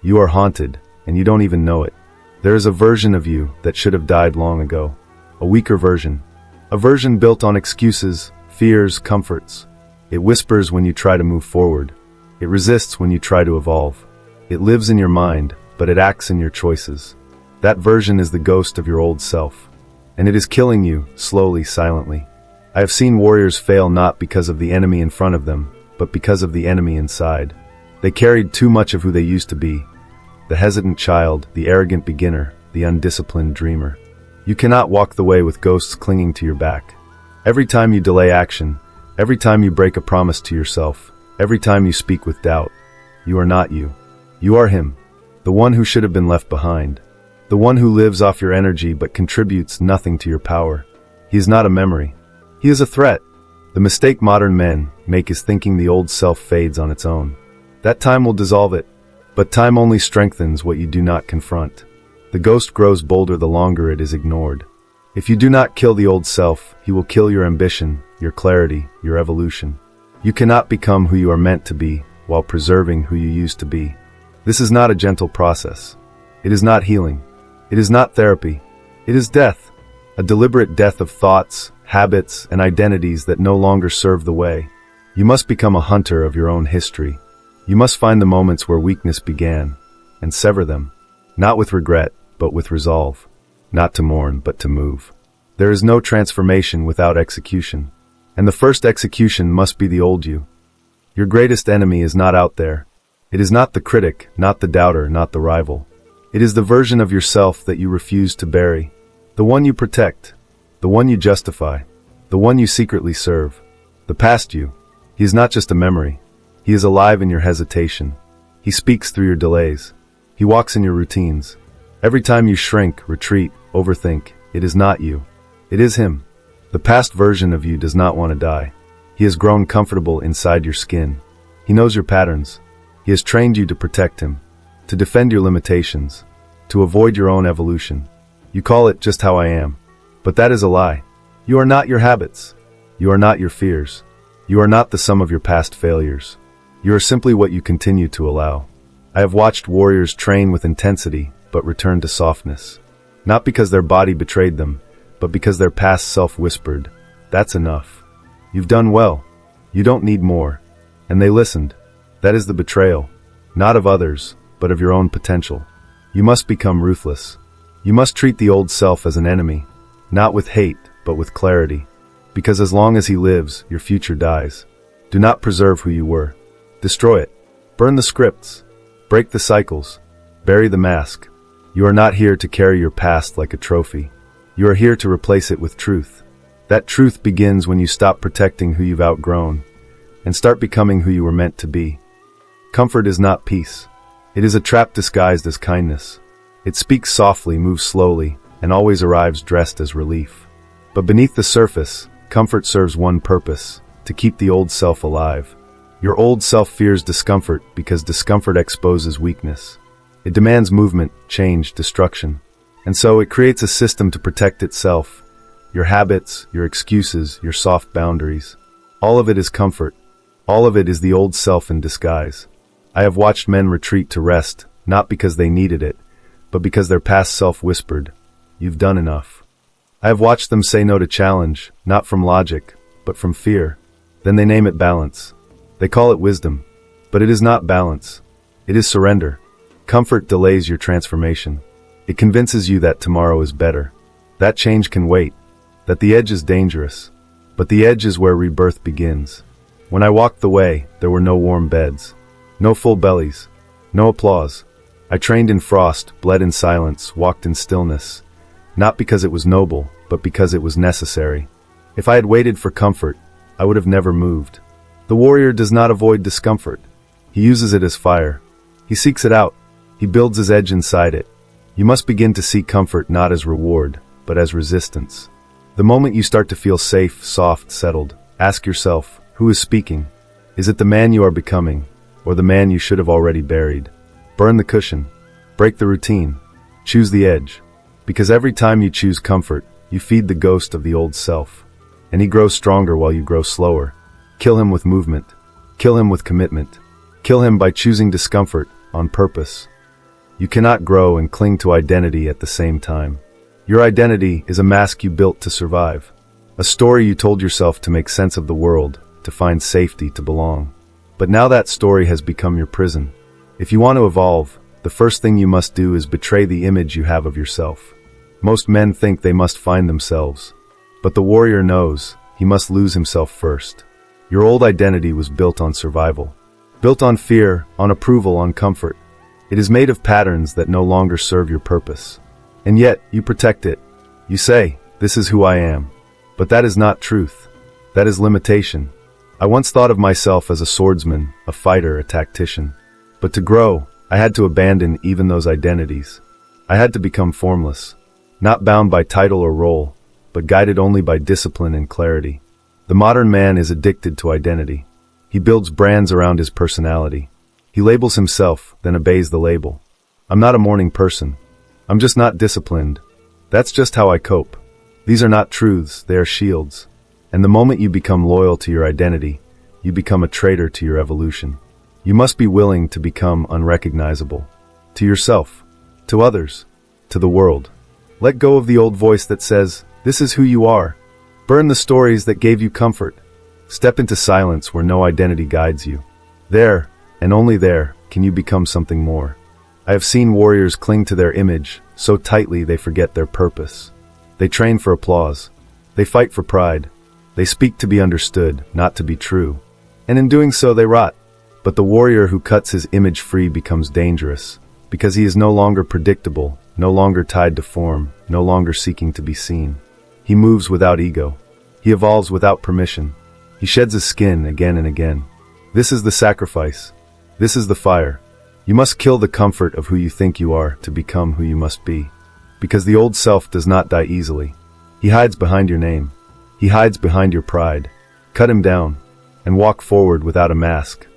You are haunted, and you don't even know it. There is a version of you that should have died long ago. A weaker version. A version built on excuses, fears, comforts. It whispers when you try to move forward. It resists when you try to evolve. It lives in your mind, but it acts in your choices. That version is the ghost of your old self. And it is killing you, slowly, silently. I have seen warriors fail not because of the enemy in front of them, but because of the enemy inside. They carried too much of who they used to be. The hesitant child, the arrogant beginner, the undisciplined dreamer. You cannot walk the way with ghosts clinging to your back. Every time you delay action, every time you break a promise to yourself, every time you speak with doubt, you are not you. You are him, the one who should have been left behind. The one who lives off your energy but contributes nothing to your power. He is not a memory. He is a threat. The mistake modern men make is thinking the old self fades on its own. That time will dissolve it, but time only strengthens what you do not confront. The ghost grows bolder the longer it is ignored. If you do not kill the old self, he will kill your ambition, your clarity, your evolution. You cannot become who you are meant to be while preserving who you used to be. This is not a gentle process. It is not healing. It is not therapy. It is death. A deliberate death of thoughts, habits, and identities that no longer serve the way. You must become a hunter of your own history. You must find the moments where weakness began, and sever them, not with regret, but with resolve. Not to mourn, but to move. There is no transformation without execution, and the first execution must be the old you. Your greatest enemy is not out there. It is not the critic, not the doubter, not the rival. It is the version of yourself that you refuse to bury, the one you protect, the one you justify, the one you secretly serve. The past you. He is not just a memory. He is alive in your hesitation. He speaks through your delays. He walks in your routines. Every time you shrink, retreat, overthink, it is not you. It is him. The past version of you does not want to die. He has grown comfortable inside your skin. He knows your patterns. He has trained you to protect him, to defend your limitations, to avoid your own evolution. You call it just how I am. But that is a lie. You are not your habits. You are not your fears. You are not the sum of your past failures. You are simply what you continue to allow. I have watched warriors train with intensity, but return to softness. Not because their body betrayed them, but because their past self whispered, "That's enough. You've done well. You don't need more." And they listened. That is the betrayal, not of others, but of your own potential. You must become ruthless. You must treat the old self as an enemy, not with hate, but with clarity. Because as long as he lives, your future dies. Do not preserve who you were. Destroy it. Burn the scripts. Break the cycles. Bury the mask. You are not here to carry your past like a trophy. You are here to replace it with truth. That truth begins when you stop protecting who you've outgrown and start becoming who you were meant to be. Comfort is not peace. It is a trap disguised as kindness. It speaks softly, moves slowly, and always arrives dressed as relief. But beneath the surface, comfort serves one purpose: to keep the old self alive. Your old self fears discomfort because discomfort exposes weakness. It demands movement, change, destruction. And so it creates a system to protect itself. Your habits, your excuses, your soft boundaries. All of it is comfort. All of it is the old self in disguise. I have watched men retreat to rest, not because they needed it, but because their past self whispered, "You've done enough." I have watched them say no to challenge, not from logic, but from fear. Then they name it balance. They call it wisdom. But it is not balance. It is surrender. Comfort delays your transformation. It convinces you that tomorrow is better. That change can wait. That the edge is dangerous. But the edge is where rebirth begins. When I walked the way, there were no warm beds. No full bellies. No applause. I trained in frost, bled in silence, walked in stillness. Not because it was noble, but because it was necessary. If I had waited for comfort, I would have never moved. The warrior does not avoid discomfort. He uses it as fire. He seeks it out. He builds his edge inside it. You must begin to see comfort not as reward, but as resistance. The moment you start to feel safe, soft, settled, ask yourself, who is speaking? Is it the man you are becoming, or the man you should have already buried? Burn the cushion. Break the routine. Choose the edge. Because every time you choose comfort, you feed the ghost of the old self. And he grows stronger while you grow slower. Kill him with movement. Kill him with commitment. Kill him by choosing discomfort on purpose. You cannot grow and cling to identity at the same time. Your identity is a mask you built to survive. A story you told yourself to make sense of the world, to find safety, to belong. But now that story has become your prison. If you want to evolve, the first thing you must do is betray the image you have of yourself. Most men think they must find themselves. But the warrior knows he must lose himself first. Your old identity was built on survival. Built on fear, on approval, on comfort. It is made of patterns that no longer serve your purpose. And yet, you protect it. You say, "This is who I am." But that is not truth. That is limitation. I once thought of myself as a swordsman, a fighter, a tactician. But to grow, I had to abandon even those identities. I had to become formless. Not bound by title or role, but guided only by discipline and clarity. The modern man is addicted to identity. He builds brands around his personality. He labels himself, then obeys the label. I'm not a morning person. I'm just not disciplined. That's just how I cope. These are not truths, they are shields. And the moment you become loyal to your identity, you become a traitor to your evolution. You must be willing to become unrecognizable. To yourself, to others, to the world. Let go of the old voice that says, "This is who you are." Burn the stories that gave you comfort. Step into silence where no identity guides you. There, and only there, can you become something more. I have seen warriors cling to their image so tightly they forget their purpose. They train for applause. They fight for pride. They speak to be understood, not to be true. And in doing so they rot. But the warrior who cuts his image free becomes dangerous, because he is no longer predictable, no longer tied to form, no longer seeking to be seen. He moves without ego. He evolves without permission. He sheds his skin again and again. This is the sacrifice. This is the fire. You must kill the comfort of who you think you are to become who you must be. Because the old self does not die easily. He hides behind your name. He hides behind your pride. Cut him down, and walk forward without a mask.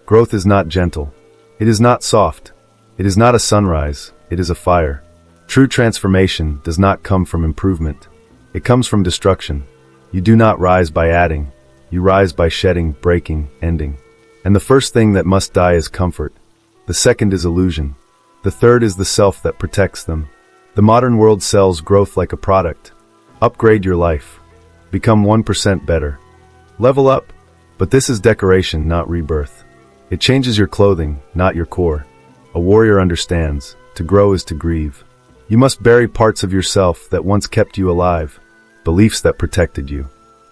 Growth is not gentle. It is not soft. It is not a sunrise. It is a fire. True transformation does not come from improvement. It comes from destruction. You do not rise by adding. You rise by shedding, breaking, ending. And the first thing that must die is comfort. The second is illusion. The third is the self that protects them. The modern world sells growth like a product. Upgrade your life. Become 1% better. Level up. But this is decoration, not rebirth. It changes your clothing, not your core. A warrior understands. To grow is to grieve. You must bury parts of yourself that once kept you alive. Beliefs that protected you.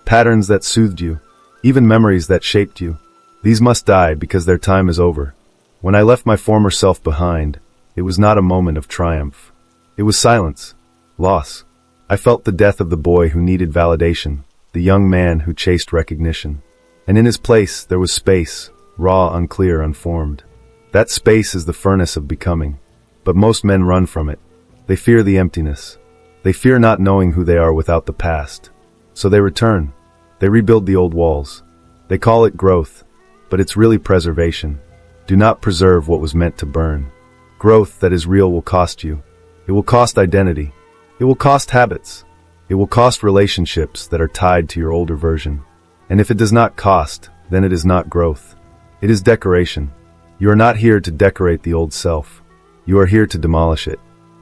Patterns that soothed you. Even memories that shaped you. These must die because their time is over. When I left my former self behind, it was not a moment of triumph. It was silence. Loss. I felt the death of the boy who needed validation, the young man who chased recognition. And in his place, there was space, raw, unclear, unformed. That space is the furnace of becoming. But most men run from it. They fear the emptiness. They fear not knowing who they are without the past. So they return. They rebuild the old walls. They call it growth, but it's really preservation. Do not preserve what was meant to burn. Growth that is real will cost you. It will cost identity. It will cost habits. It will cost relationships that are tied to your older version. And if it does not cost, then it is not growth. It is decoration. You are not here to decorate the old self. You are here to demolish it.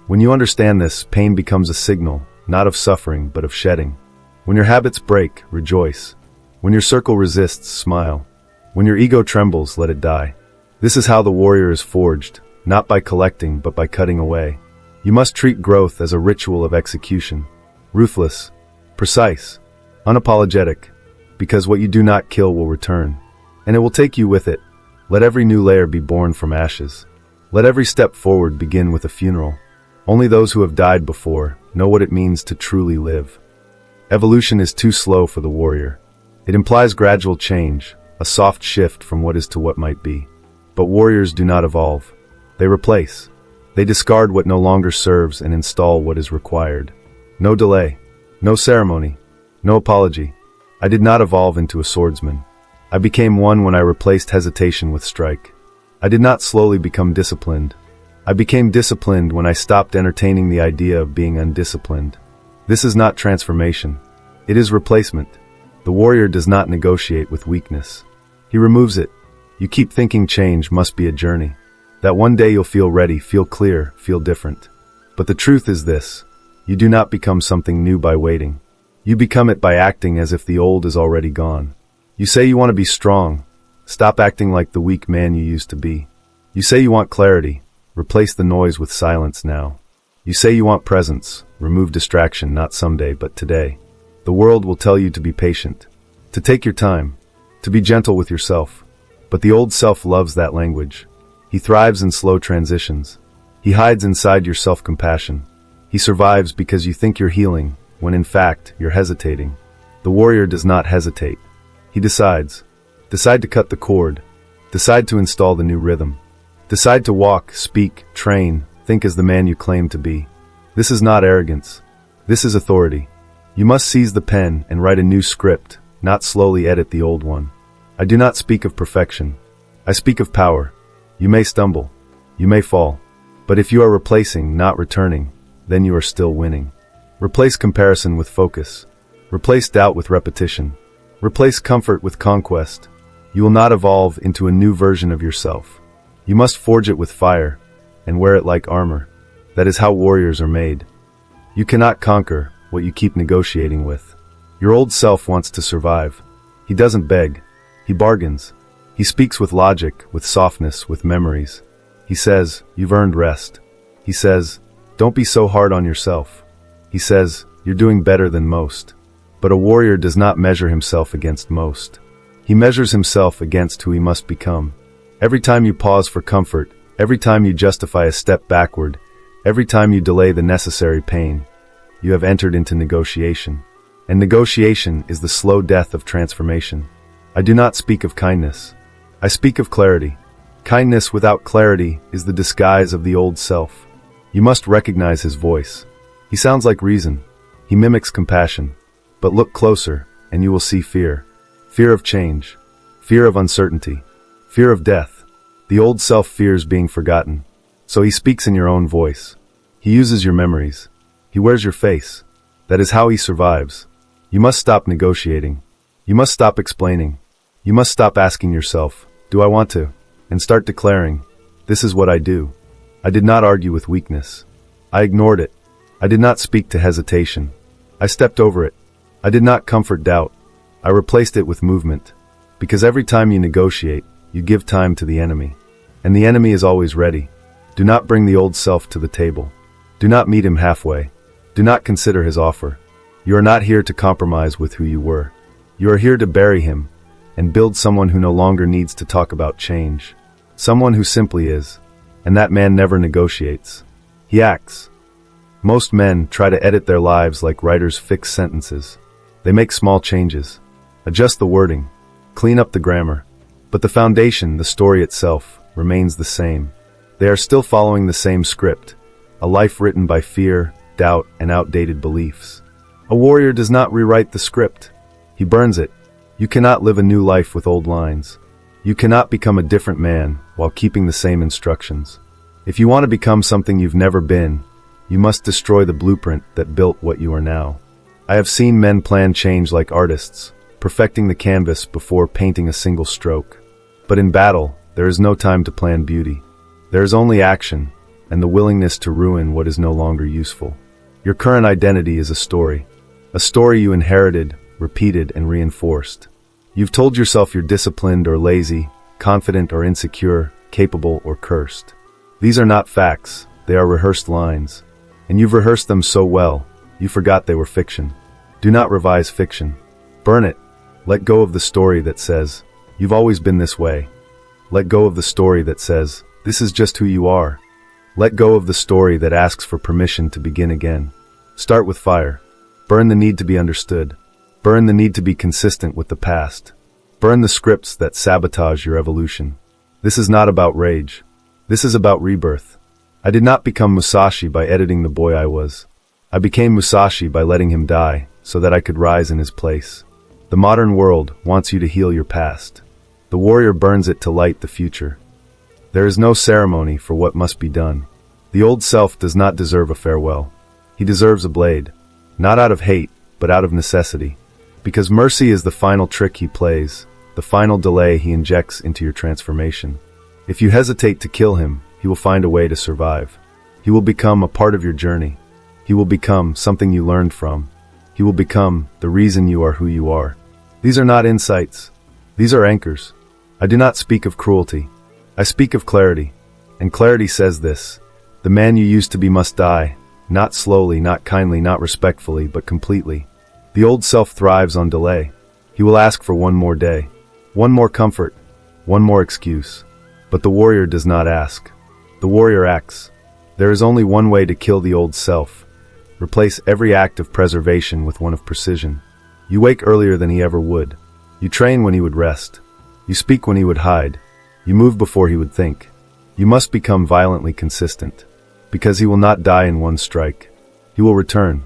When you understand this, pain becomes a signal, not of suffering, but of shedding. When your habits break, rejoice. When your circle resists, smile. When your ego trembles, let it die. This is how the warrior is forged, not by collecting, but by cutting away. You must treat growth as a ritual of execution. Ruthless, precise, unapologetic, because what you do not kill will return. And it will take you with it. Let every new layer be born from ashes. Let every step forward begin with a funeral. Only those who have died before know what it means to truly live. Evolution is too slow for the warrior. It implies gradual change, a soft shift from what is to what might be. But warriors do not evolve. They replace. They discard what no longer serves and install what is required. No delay. No ceremony. No apology. I did not evolve into a swordsman. I became one when I replaced hesitation with strike. I did not slowly become disciplined. I became disciplined when I stopped entertaining the idea of being undisciplined. This is not transformation. It is replacement. The warrior does not negotiate with weakness. He removes it. You keep thinking change must be a journey. That one day you'll feel ready, feel clear, feel different. But the truth is this: you do not become something new by waiting. You become it by acting as if the old is already gone. You say you want to be strong. Stop acting like the weak man you used to be. You say you want clarity. Replace the noise with silence now. You say you want presence. Remove distraction, not someday, but today. The world will tell you to be patient, to take your time, to be gentle with yourself. But the old self loves that language. He thrives in slow transitions. He hides inside your self-compassion. He survives because you think you're healing, when in fact, you're hesitating. The warrior does not hesitate. He decides. Decide to cut the cord. Decide to install the new rhythm. Decide to walk, speak, train, think as the man you claim to be. This is not arrogance. This is authority. You must seize the pen and write a new script, not slowly edit the old one. I do not speak of perfection. I speak of power. You may stumble. You may fall. But if you are replacing, not returning, then you are still winning. Replace comparison with focus. Replace doubt with repetition. Replace comfort with conquest. You will not evolve into a new version of yourself. You must forge it with fire and wear it like armor. That is how warriors are made. You cannot conquer what you keep negotiating with. Your old self wants to survive. He doesn't beg. He bargains. He speaks with logic, with softness, with memories. He says, you've earned rest. He says, don't be so hard on yourself. He says, you're doing better than most. But a warrior does not measure himself against most. He measures himself against who he must become. Every time you pause for comfort, every time you justify a step backward, every time you delay the necessary pain, you have entered into negotiation. And negotiation is the slow death of transformation. I do not speak of kindness. I speak of clarity. Kindness without clarity is the disguise of the old self. You must recognize his voice. He sounds like reason. He mimics compassion. But look closer, and you will see fear. Fear of change. Fear of uncertainty. Fear of death. The old self fears being forgotten. So he speaks in your own voice. He uses your memories. He wears your face. That is how he survives. You must stop negotiating. You must stop explaining. You must stop asking yourself, do I want to? And start declaring, this is what I do. I did not argue with weakness. I ignored it. I did not speak to hesitation. I stepped over it. I did not comfort doubt. I replaced it with movement. Because every time you negotiate, you give time to the enemy. And the enemy is always ready. Do not bring the old self to the table. Do not meet him halfway. Do not consider his offer. You are not here to compromise with who you were. You are here to bury him and build someone who no longer needs to talk about change. Someone who simply is. And that man never negotiates. He acts. Most men try to edit their lives like writers fix sentences. They make small changes, adjust the wording, clean up the grammar. But the foundation, the story itself, remains the same. They are still following the same script, a life written by fear, doubt, and outdated beliefs. A warrior does not rewrite the script. He burns it. You cannot live a new life with old lines. You cannot become a different man while keeping the same instructions. If you want to become something you've never been, you must destroy the blueprint that built what you are now. I have seen men plan change like artists, perfecting the canvas before painting a single stroke. But in battle, there is no time to plan beauty. There is only action, and the willingness to ruin what is no longer useful. Your current identity is a story you inherited, repeated, and reinforced. You've told yourself you're disciplined or lazy, confident or insecure, capable or cursed. These are not facts, they are rehearsed lines. And you've rehearsed them so well, you forgot they were fiction. Do not revise fiction. Burn it. Let go of the story that says, you've always been this way. Let go of the story that says, this is just who you are. Let go of the story that asks for permission to begin again. Start with fire. Burn the need to be understood. Burn the need to be consistent with the past. Burn the scripts that sabotage your evolution. This is not about rage. This is about rebirth. I did not become Musashi by editing the boy I was. I became Musashi by letting him die, so that I could rise in his place. The modern world wants you to heal your past. The warrior burns it to light the future. There is no ceremony for what must be done. The old self does not deserve a farewell. He deserves a blade. Not out of hate, but out of necessity. Because mercy is the final trick he plays, the final delay he injects into your transformation. If you hesitate to kill him, he will find a way to survive. He will become a part of your journey. He will become something you learned from. He will become the reason you are who you are. These are not insights. These are anchors. I do not speak of cruelty. I speak of clarity. And clarity says this: the man you used to be must die, not slowly, not kindly, not respectfully, but completely. The old self thrives on delay. He will ask for one more day, one more comfort, one more excuse. But the warrior does not ask. The warrior acts. There is only one way to kill the old self. Replace every act of preservation with one of precision. You wake earlier than he ever would. You train when he would rest. You speak when he would hide. You move before he would think. You must become violently consistent, because he will not die in one strike. He will return,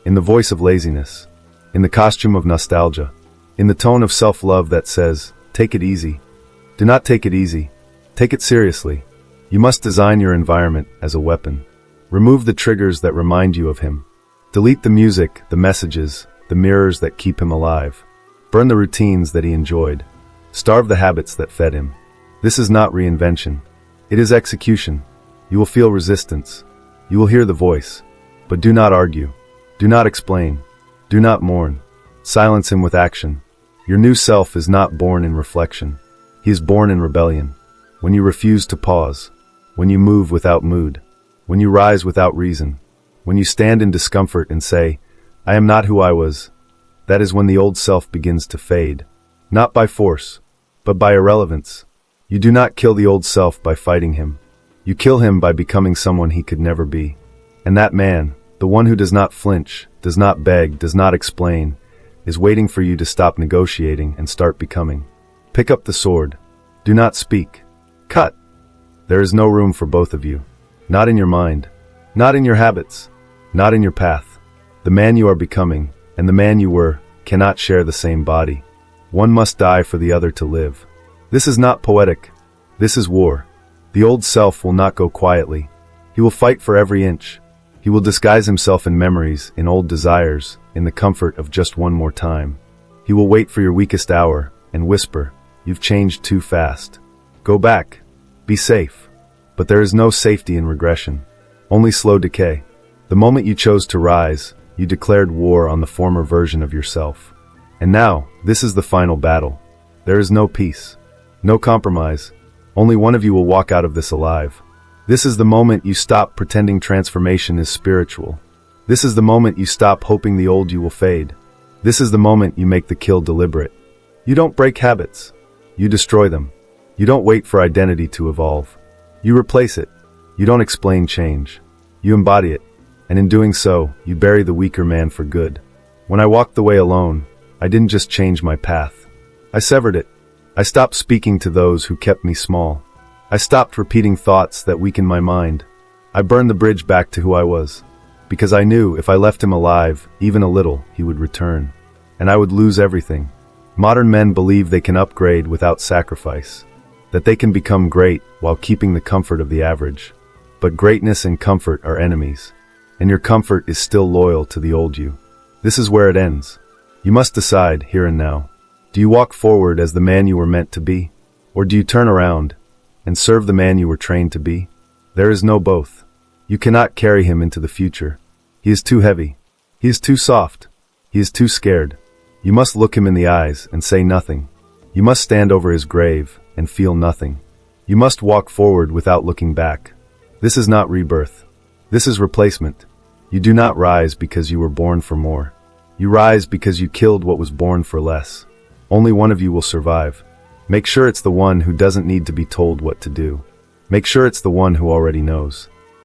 in the voice of laziness, in the costume of nostalgia, in the tone of self-love that says, take it easy. Do not take it easy. Take it seriously. You must design your environment as a weapon. Remove the triggers that remind you of him. Delete the music, the messages, the mirrors that keep him alive. Burn the routines that he enjoyed. Starve the habits that fed him. This is not reinvention. It is execution. You will feel resistance. You will hear the voice. But do not argue. Do not explain. Do not mourn. Silence him with action. Your new self is not born in reflection. He is born in rebellion. When you refuse to pause. When you move without mood. When you rise without reason. When you stand in discomfort and say, I am not who I was. That is when the old self begins to fade. Not by force, but by irrelevance. You do not kill the old self by fighting him. You kill him by becoming someone he could never be. And that man, the one who does not flinch, does not beg, does not explain, is waiting for you to stop negotiating and start becoming. Pick up the sword. Do not speak. Cut. There is no room for both of you. Not in your mind. Not in your habits. Not in your path. The man you are becoming, and the man you were, cannot share the same body. One must die for the other to live. This is not poetic. This is war. The old self will not go quietly. He will fight for every inch. He will disguise himself in memories, in old desires, in the comfort of just one more time. He will wait for your weakest hour and whisper, you've changed too fast. Go back. Be safe. But there is no safety in regression. Only slow decay. The moment you chose to rise, you declared war on the former version of yourself. And now, this is the final battle. There is no peace. No compromise. Only one of you will walk out of this alive. This is the moment you stop pretending transformation is spiritual. This is the moment you stop hoping the old you will fade. This is the moment you make the kill deliberate. You don't break habits. You destroy them. You don't wait for identity to evolve. You replace it. You don't explain change. You embody it. And in doing so, you bury the weaker man for good. When I walked the way alone, I didn't just change my path. I severed it. I stopped speaking to those who kept me small. I stopped repeating thoughts that weakened my mind. I burned the bridge back to who I was. Because I knew if I left him alive, even a little, he would return. And I would lose everything. Modern men believe they can upgrade without sacrifice. That they can become great while keeping the comfort of the average. But greatness and comfort are enemies. And your comfort is still loyal to the old you. This is where it ends. You must decide, here and now. Do you walk forward as the man you were meant to be? Or do you turn around and serve the man you were trained to be? There is no both. You cannot carry him into the future. He is too heavy. He is too soft. He is too scared. You must look him in the eyes and say nothing. You must stand over his grave and feel nothing. You must walk forward without looking back. This is not rebirth. This is replacement. You do not rise because you were born for more. You rise because you killed what was born for less. Only one of you will survive. Make sure it's the one who doesn't need to be told what to do. Make sure it's the one who already knows.